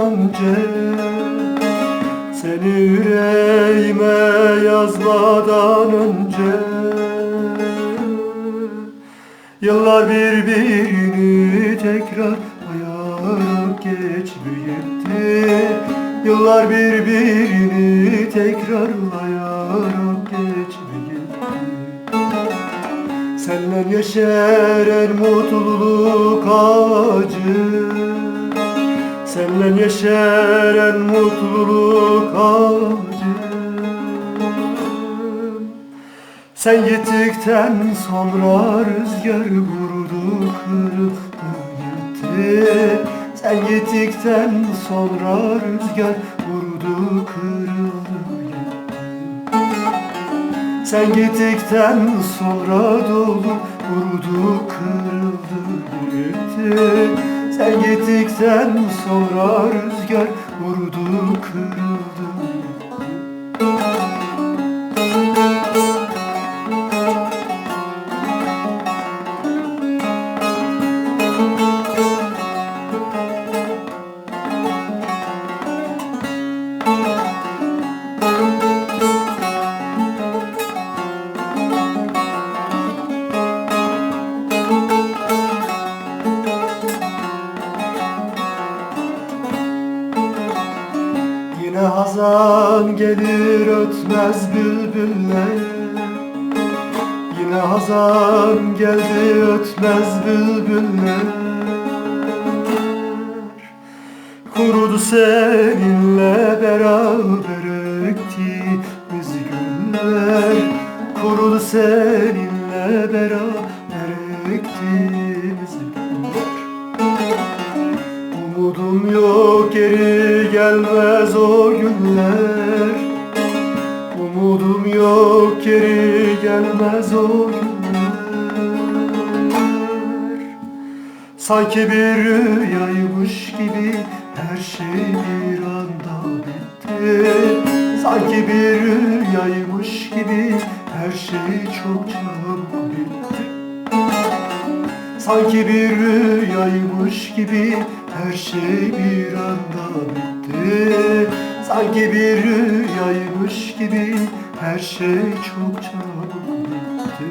önce, seni yüreğime yazmadan önce, yıllar birbirini tekrarlayarak geçmeyecekti. Yıllar birbirini tekrarlayarak geçmeyecekti. Senden yeşeren mutluluk ağacı, senden yeşeren mutluluk ağacı. Sen gittikten sonra rüzgar vurdu, kırıldı gitti. Sen gittikten sonra rüzgar vurdu, kırıldı gitti. Sen gittikten sonra dolu vurdu, kırıldı gitti. Sen gittikten sonra rüzgar vurdu, kırıldı gitti. Yine hazan gelir ötmez bülbüller, yine hazan geldi ötmez bülbüller. Kurudu seninle beraber ektiğimiz güller, kurudu seninle beraber ektiğimiz güller. Umudum yok, geri gelmez o günler. Umudum yok, geri gelmez o günler. Sanki bir rüyaymış gibi her şey bir anda bitti. Sanki bir rüyaymış gibi her şey çok çabuk bitti. Sanki bir rüyaymış gibi her şey bir anda bitti. Sanki bir rüyaymış gibi her şey çok çabuk bitti.